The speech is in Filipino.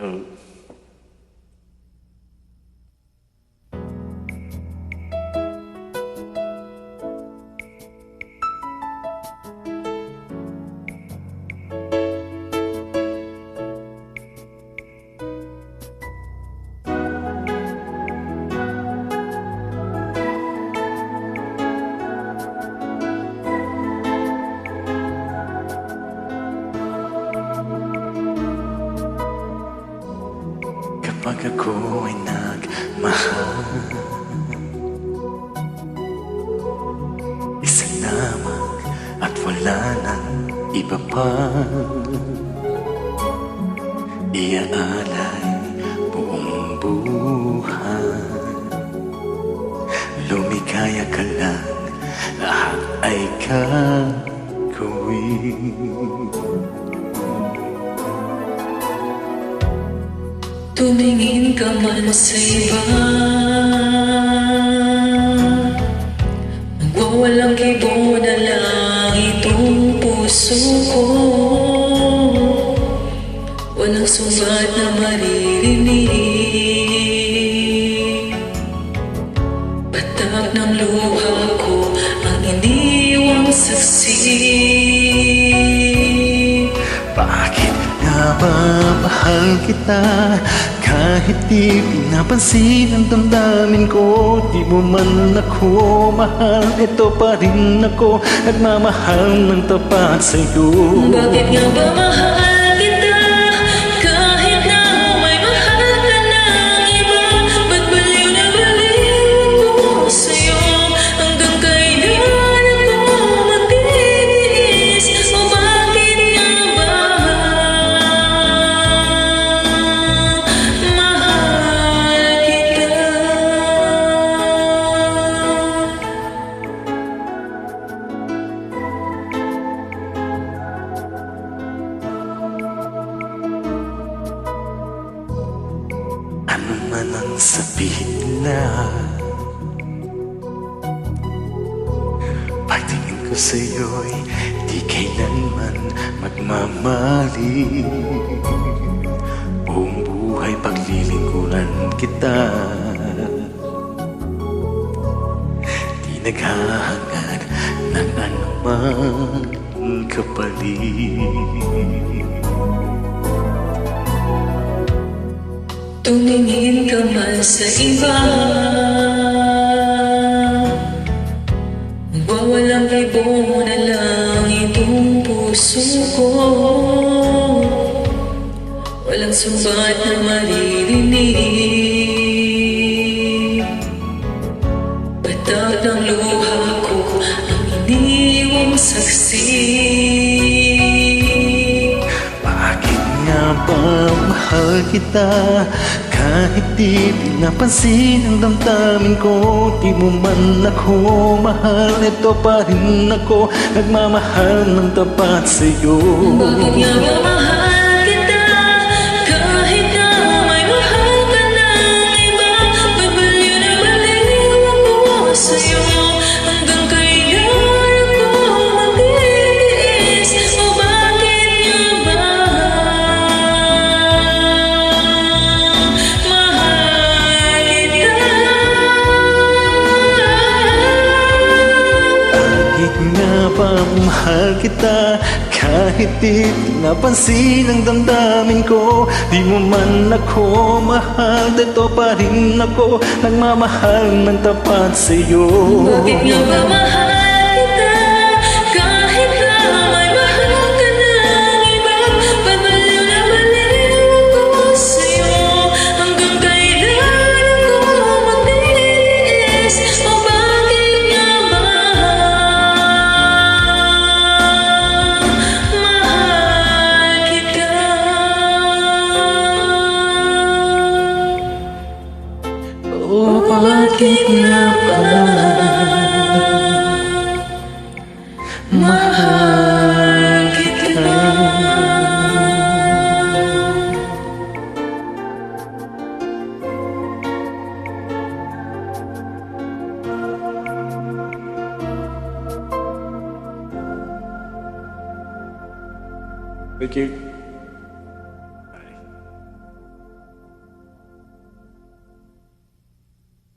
Oh. Kapag ako ay nagmahal, isa lamang at wala nang iba pa, iaalay buong buhay. Lumikaya ka lang, lahat ay gagawin. Tumingin ka man sa iba, nagwawalang kibo na lang itong puso ko. Walang sugat na maririnig, patak ng luha ko ang iniwang saksi. Bakit nga ba mahal kita? Kahit di pinapansin ang damdamin ko, di mo man ako mahal, ito pa rin ako, nagmamahal ng tapat sa'yo. Bakit nga ba mahal kita? Kahit na may mahal ka ng iba, ba't baliw na baliw ako sa'yo? Hanggang kailan ako magtitiis? O bakit nga ba mahal kita? Ano man ang sabihin nila, pagtingin ko sa'yo'y di kailanman magmamali. Buong buhay paglilingkuran kita, di naghahangad ng anumang kapalit. Tumingin ka man sa iba, nagwawalang ibo na lang itong puso ko. Walang sugat na maririnig, patak ng luha ko ang iniwang saksi. Bakit nga ba mahal kita? Kahit di pinapansin ang damdamin ko, di mo man ako mahal, ito pa rin ako, nagmamahal ng tapat sa'yo. Bakit nga ba mahal kita? Kahit na may mahal ka ng iba, ba't baliw na baliw ako sa'yo? Hanggang kailan ako magtitiis? O bakit nga ba mahal kita? Bakit nga ba mahal kita? Kahit di pinapansin ang damdamin ko, di mo man ako mahal, dito pa rin ako, nagmamahal ng tapat sa'yo. Bakit nga ba mahal kita? Kahit na may mahal ka ng iba, ba't baliw na baliw ako sa'yo? Hanggang kailan ako magtitiis? O bakit nga ba mahal kita? O bakit nga ba mahal kita? Thank you.